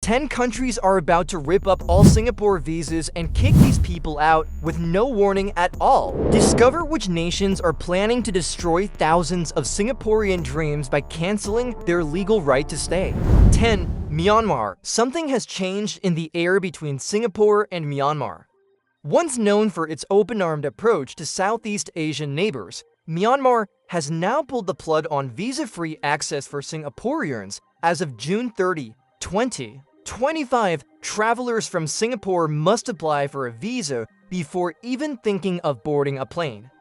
10 countries are about to rip up all Singapore visas and kick these people out with no warning at all. Discover which nations are planning to destroy thousands of Singaporean dreams by canceling their legal right to stay. 10. Myanmar. Something has changed in the air between Singapore and Myanmar. Once known for its open-armed approach to Southeast Asian neighbors, Myanmar has now pulled the plug on visa-free access for Singaporeans as of June 30, 2025. Travelers from Singapore must apply for a visa before even thinking of boarding a plane.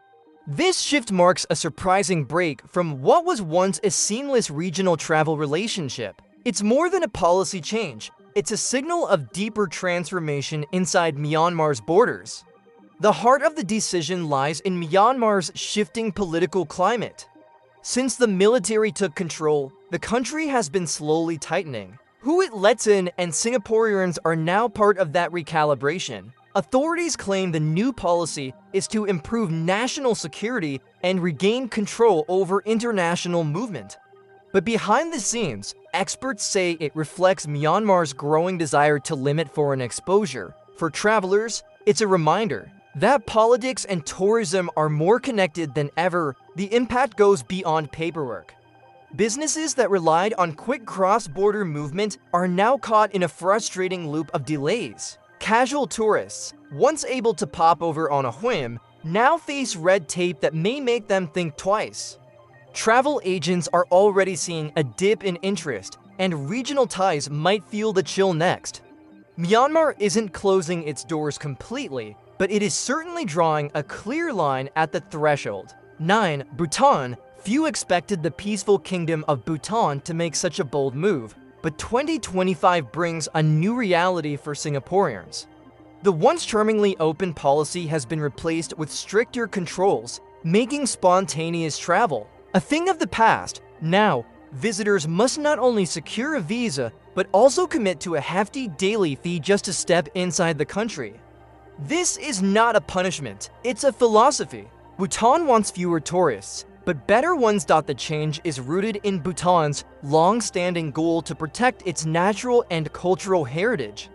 This shift marks a surprising break from what was once a seamless regional travel relationship. It's more than a policy change. It's a signal of deeper transformation inside Myanmar's borders. The heart of the decision lies in Myanmar's shifting political climate. Since the military took control, the country has been slowly tightening who it lets in, and Singaporeans are now part of that recalibration. Authorities claim the new policy is to improve national security and regain control over international movement. But behind the scenes, experts say it reflects Myanmar's growing desire to limit foreign exposure. For travelers, it's a reminder that politics and tourism are more connected than ever. The impact goes beyond paperwork. Businesses that relied on quick cross-border movement are now caught in a frustrating loop of delays. Casual tourists, once able to pop over on a whim, now face red tape that may make them think twice. Travel agents are already seeing a dip in interest, and regional ties might feel the chill next. Myanmar isn't closing its doors completely, but it is certainly drawing a clear line at the threshold. 9. Bhutan. Few expected the peaceful kingdom of Bhutan to make such a bold move, but 2025 brings a new reality for Singaporeans. The once charmingly open policy has been replaced with stricter controls, making spontaneous travel a thing of the past. Now, visitors must not only secure a visa, but also commit to a hefty daily fee just to step inside the country. This is not a punishment, it's a philosophy. Bhutan wants fewer tourists, but better ones. The change is rooted in Bhutan's long-standing goal to protect its natural and cultural heritage.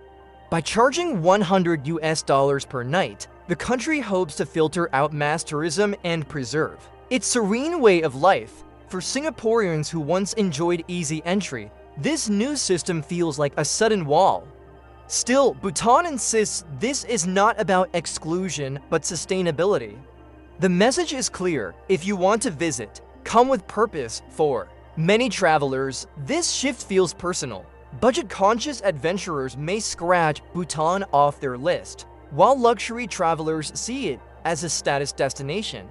By charging $100 per night, the country hopes to filter out mass tourism and preserve its serene way of life. For Singaporeans who once enjoyed easy entry, this new system feels like a sudden wall. Still, Bhutan insists this is not about exclusion but sustainability. The message is clear: if you want to visit, come with purpose. For many travelers, this shift feels personal. Budget-conscious adventurers may scratch Bhutan off their list, while luxury travelers see it as a status destination.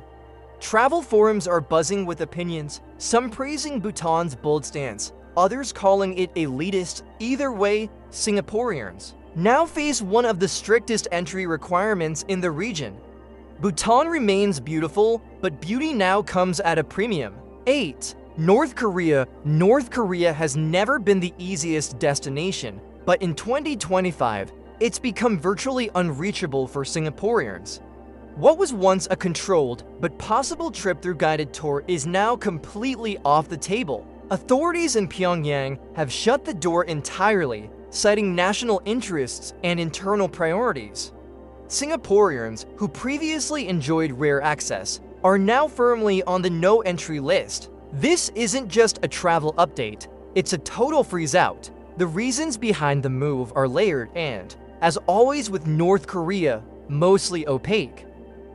Travel forums are buzzing with opinions, some praising Bhutan's bold stance, others calling it elitist. Either way, Singaporeans now face one of the strictest entry requirements in the region. Bhutan remains beautiful, but beauty now comes at a premium. 8. North Korea. North Korea has never been the easiest destination, but in 2025, it's become virtually unreachable for Singaporeans. What was once a controlled but possible trip through guided tour is now completely off the table. Authorities in Pyongyang have shut the door entirely, citing national interests and internal priorities. Singaporeans who previously enjoyed rare access are now firmly on the no-entry list. This isn't just a travel update, it's a total freeze-out. The reasons behind the move are layered and, as always with North Korea, mostly opaque.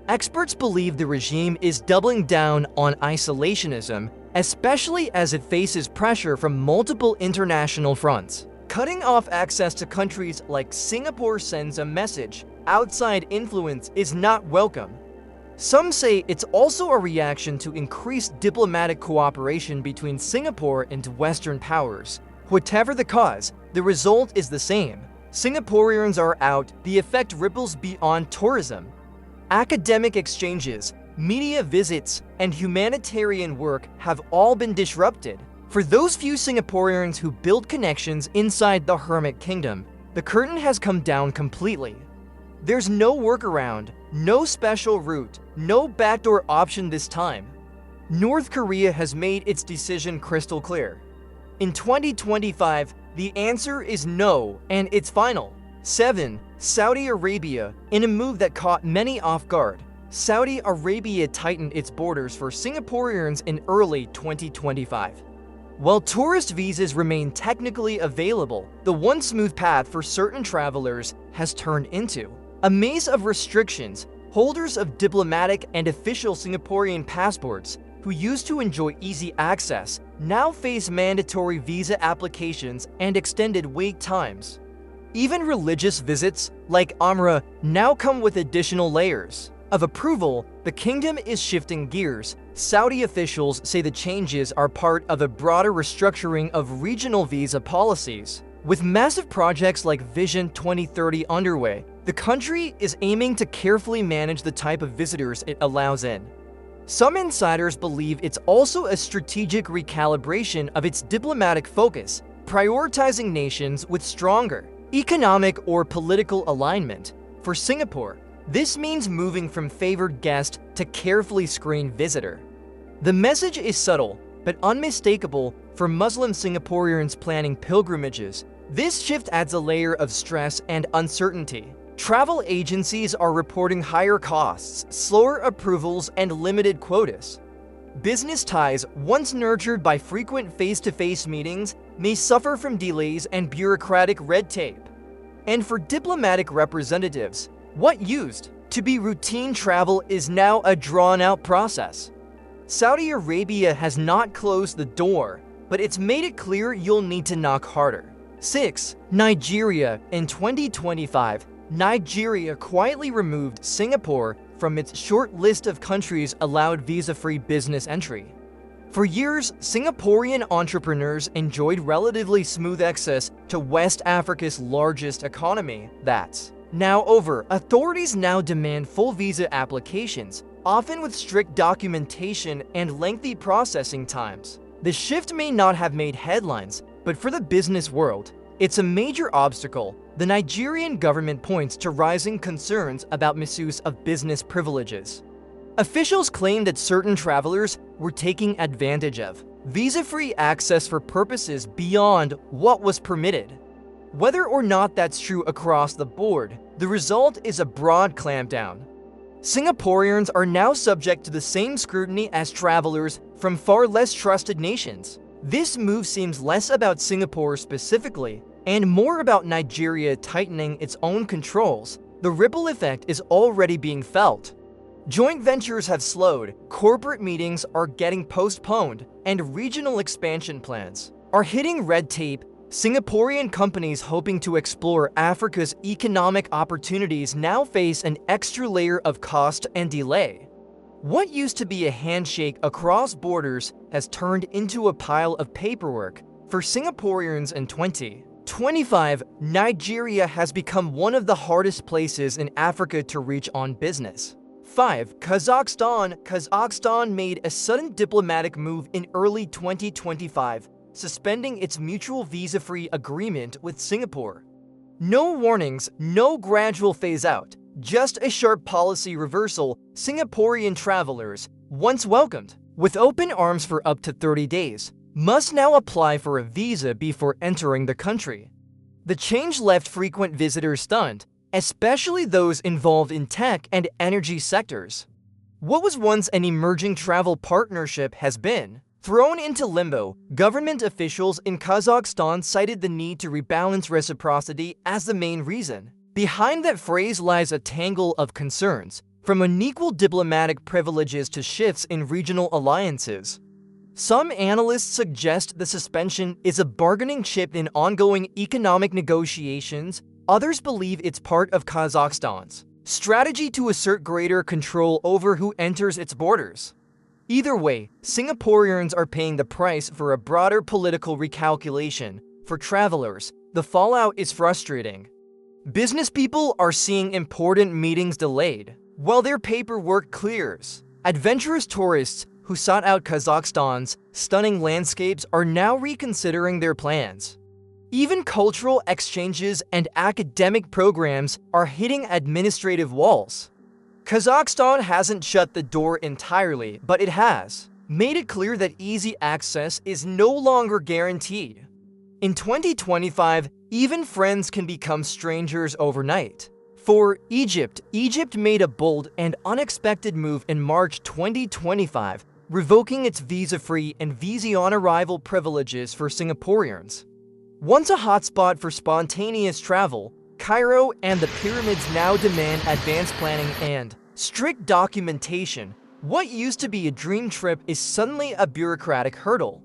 Experts believe the regime is doubling down on isolationism, especially as it faces pressure from multiple international fronts. Cutting off access to countries like Singapore sends a message: outside influence is not welcome. Some say it's also a reaction to increased diplomatic cooperation between Singapore and Western powers. Whatever the cause, the result is the same. Singaporeans are out. The effect ripples beyond tourism. Academic exchanges, media visits, and humanitarian work have all been disrupted. For those few Singaporeans who built connections inside the Hermit Kingdom, the curtain has come down completely. There's no workaround, no special route, no backdoor option this time. North Korea has made its decision crystal clear. In 2025, The answer is no, and it's final. 7. Saudi Arabia. In a move that caught many off guard, Saudi Arabia tightened its borders for Singaporeans in early 2025. While tourist visas remain technically available, the once smooth path for certain travelers has turned into a maze of restrictions. Holders of diplomatic and official Singaporean passports who used to enjoy easy access now face mandatory visa applications and extended wait times. Even religious visits, like Umrah, now come with additional layers of approval. The kingdom is shifting gears. Saudi officials say the changes are part of a broader restructuring of regional visa policies. With massive projects like Vision 2030 underway, the country is aiming to carefully manage the type of visitors it allows in. Some insiders believe it's also a strategic recalibration of its diplomatic focus, prioritizing nations with stronger economic or political alignment. For Singapore, this means moving from favored guest to carefully screened visitor. The message is subtle but unmistakable for Muslim Singaporeans planning pilgrimages. This shift adds a layer of stress and uncertainty. Travel agencies are reporting higher costs, slower approvals, and limited quotas. Business ties, once nurtured by frequent face-to-face meetings, may suffer from delays and bureaucratic red tape. And for diplomatic representatives, what used to be routine travel is now a drawn-out process. Saudi Arabia has not closed the door, but it's made it clear you'll need to knock harder. 6. Nigeria. In 2025, Nigeria quietly removed Singapore from its short list of countries allowed visa-free business entry. For years, Singaporean entrepreneurs enjoyed relatively smooth access to West Africa's largest economy. That's now over. Authorities now demand full visa applications, often with strict documentation and lengthy processing times. The shift may not have made headlines, but for the business world, it's a major obstacle. The Nigerian government points to rising concerns about misuse of business privileges. Officials claim that certain travelers were taking advantage of visa-free access for purposes beyond what was permitted. Whether or not that's true across the board, the result is a broad clampdown. Singaporeans are now subject to the same scrutiny as travelers from far less trusted nations. This move seems less about Singapore specifically and more about Nigeria tightening its own controls. The ripple effect is already being felt. Joint ventures have slowed, corporate meetings are getting postponed, and regional expansion plans are hitting red tape. Singaporean companies hoping to explore Africa's economic opportunities now face an extra layer of cost and delay. What used to be a handshake across borders has turned into a pile of paperwork. For Singaporeans in 2025, Nigeria has become one of the hardest places in Africa to reach on business. 5. Kazakhstan. Kazakhstan made a sudden diplomatic move in early 2025, suspending its mutual visa-free agreement with Singapore. No warnings, no gradual phase-out, just a sharp policy reversal. Singaporean travelers, once welcomed with open arms for up to 30 days, must now apply for a visa before entering the country. The change left frequent visitors stunned, especially those involved in tech and energy sectors. What was once an emerging travel partnership has been thrown into limbo. Government officials in Kazakhstan cited the need to rebalance reciprocity as the main reason. Behind that phrase lies a tangle of concerns, from unequal diplomatic privileges to shifts in regional alliances. Some analysts suggest the suspension is a bargaining chip in ongoing economic negotiations. Others believe it's part of Kazakhstan's strategy to assert greater control over who enters its borders. Either way, Singaporeans are paying the price for a broader political recalculation. For travelers, the fallout is frustrating. Business people are seeing important meetings delayed, while their paperwork clears. Adventurous tourists who sought out Kazakhstan's stunning landscapes are now reconsidering their plans. Even cultural exchanges and academic programs are hitting administrative walls. Kazakhstan hasn't shut the door entirely, but it has made it clear that easy access is no longer guaranteed. In 2025, even friends can become strangers overnight. For Egypt, Egypt made a bold and unexpected move in March 2025, revoking its visa-free and visa-on-arrival privileges for Singaporeans. Once a hotspot for spontaneous travel, Cairo and the pyramids now demand advanced planning and strict documentation. What used to be a dream trip is suddenly a bureaucratic hurdle.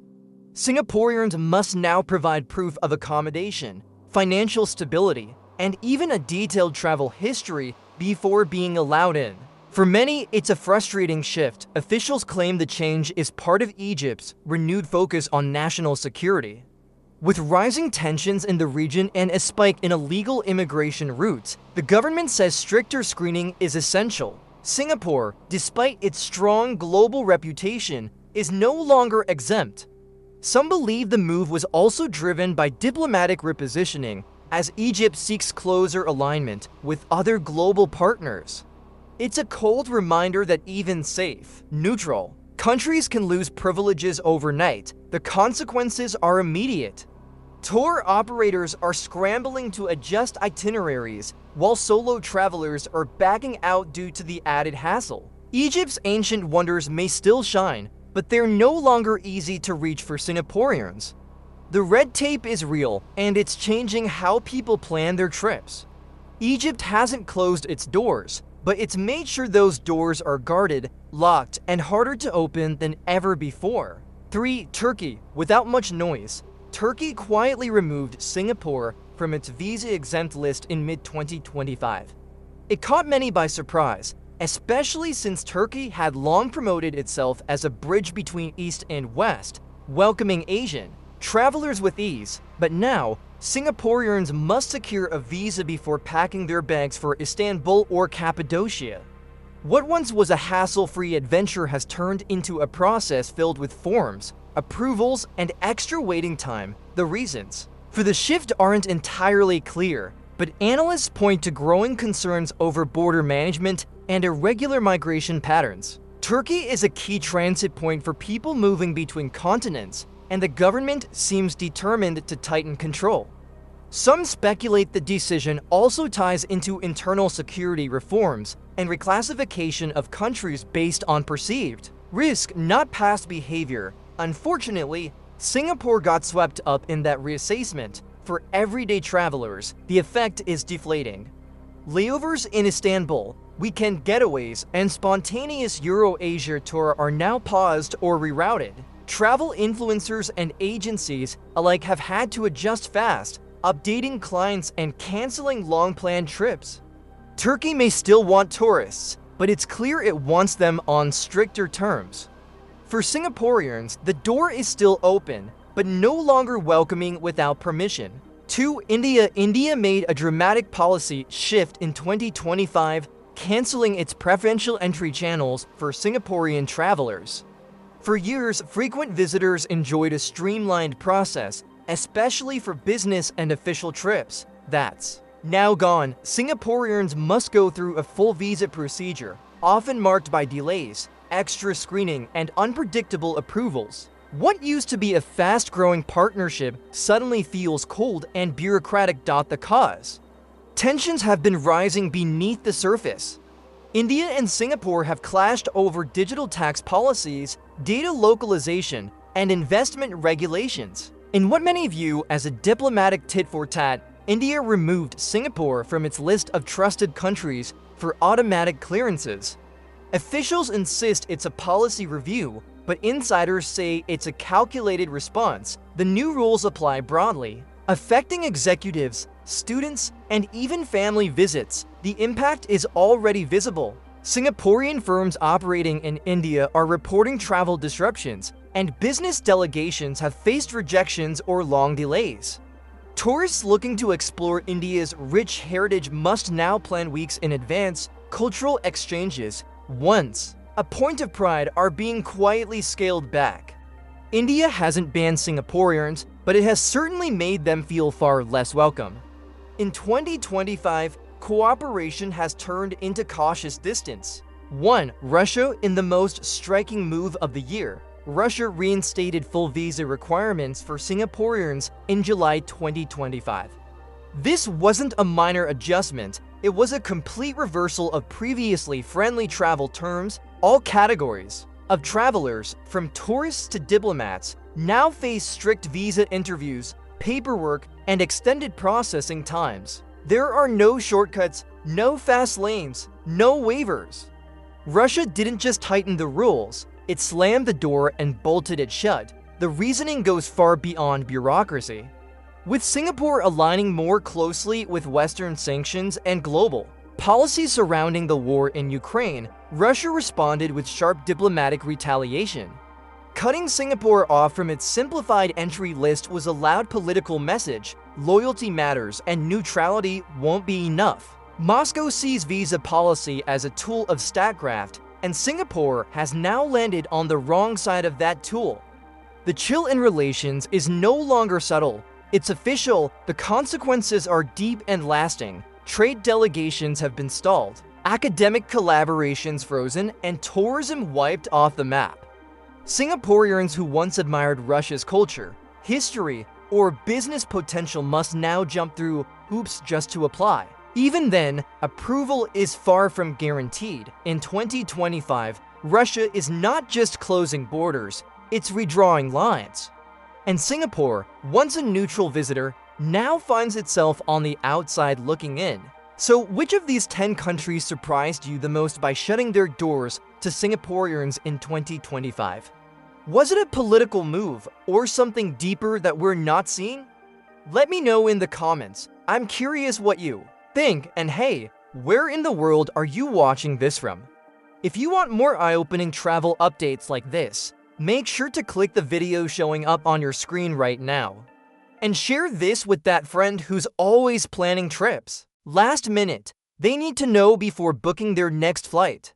Singaporeans must now provide proof of accommodation, financial stability, and even a detailed travel history before being allowed in. For many, it's a frustrating shift. Officials claim the change is part of Egypt's renewed focus on national security. With rising tensions in the region and a spike in illegal immigration routes, the government says stricter screening is essential. Singapore, despite its strong global reputation, is no longer exempt. Some believe the move was also driven by diplomatic repositioning, as Egypt seeks closer alignment with other global partners. It's a cold reminder that even safe, neutral countries can lose privileges overnight. The consequences are immediate. Tour operators are scrambling to adjust itineraries, while solo travelers are backing out due to the added hassle. Egypt's ancient wonders may still shine, but they're no longer easy to reach for Singaporeans. The red tape is real, and it's changing how people plan their trips. Egypt hasn't closed its doors, but it's made sure those doors are guarded, locked, and harder to open than ever before. 3. Turkey. Without much noise, Turkey quietly removed Singapore from its visa-exempt list in mid-2025. It caught many by surprise, especially since Turkey had long promoted itself as a bridge between East and West, welcoming Asian travelers with ease. But now, Singaporeans must secure a visa before packing their bags for Istanbul or Cappadocia. What once was a hassle-free adventure has turned into a process filled with forms, approvals, and extra waiting time. The reasons for the shift aren't entirely clear, but analysts point to growing concerns over border management and irregular migration patterns. Turkey is a key transit point for people moving between continents, and the government seems determined to tighten control. Some speculate the decision also ties into internal security reforms and reclassification of countries based on perceived risk, not past behavior. Unfortunately, Singapore got swept up in that reassessment. For everyday travelers, the effect is deflating. Layovers in Istanbul, weekend getaways, and spontaneous Euro-Asia tour are now paused or rerouted. Travel influencers and agencies alike have had to adjust fast, updating clients and canceling long-planned trips. Turkey may still want tourists, but it's clear it wants them on stricter terms. For Singaporeans, the door is still open, but no longer welcoming without permission. 2. India. India made a dramatic policy shift in 2025, canceling its preferential entry channels for Singaporean travelers. For years, frequent visitors enjoyed a streamlined process, especially for business and official trips. That's now gone. Singaporeans must go through a full visa procedure, often marked by delays, extra screening, and unpredictable approvals. What used to be a fast-growing partnership suddenly feels cold and bureaucratic. The cause? Tensions have been rising beneath the surface. India and Singapore have clashed over digital tax policies, data localization, and investment regulations. In what many view as a diplomatic tit-for-tat, India removed Singapore from its list of trusted countries for automatic clearances. Officials insist it's a policy review, but insiders say it's a calculated response. The new rules apply broadly, affecting executives, students, and even family visits. The impact is already visible. Singaporean firms operating in India are reporting travel disruptions, and business delegations have faced rejections or long delays. Tourists looking to explore India's rich heritage must now plan weeks in advance. Cultural exchanges, once a point of pride, are being quietly scaled back. India hasn't banned Singaporeans, but it has certainly made them feel far less welcome. In 2025, cooperation has turned into cautious distance. 1. Russia. In the most striking move of the year, Russia reinstated full visa requirements for Singaporeans in July 2025. This wasn't a minor adjustment, it was a complete reversal of previously friendly travel terms. All categories of travelers, from tourists to diplomats, now face strict visa interviews, paperwork, and extended processing times. There are no shortcuts, no fast lanes, no waivers. Russia didn't just tighten the rules, it slammed the door and bolted it shut. The reasoning goes far beyond bureaucracy. With Singapore aligning more closely with Western sanctions and global policies surrounding the war in Ukraine, Russia responded with sharp diplomatic retaliation. Cutting Singapore off from its simplified entry list was a loud political message: loyalty matters and neutrality won't be enough. Moscow sees visa policy as a tool of statecraft, and Singapore has now landed on the wrong side of that tool. The chill in relations is no longer subtle. It's official, the consequences are deep and lasting. Trade delegations have been stalled, academic collaborations frozen, and tourism wiped off the map. Singaporeans who once admired Russia's culture, history, or business potential must now jump through hoops just to apply. Even then, approval is far from guaranteed. In 2025, Russia is not just closing borders, it's redrawing lines. And Singapore, once a neutral visitor, now finds itself on the outside looking in. So which of these 10 countries surprised you the most by shutting their doors to Singaporeans in 2025? Was it a political move or something deeper that we're not seeing? Let me know in the comments. I'm curious what you think, and hey, where in the world are you watching this from? If you want more eye-opening travel updates like this, make sure to click the video showing up on your screen right now. And share this with that friend who's always planning trips. Last minute, they need to know before booking their next flight.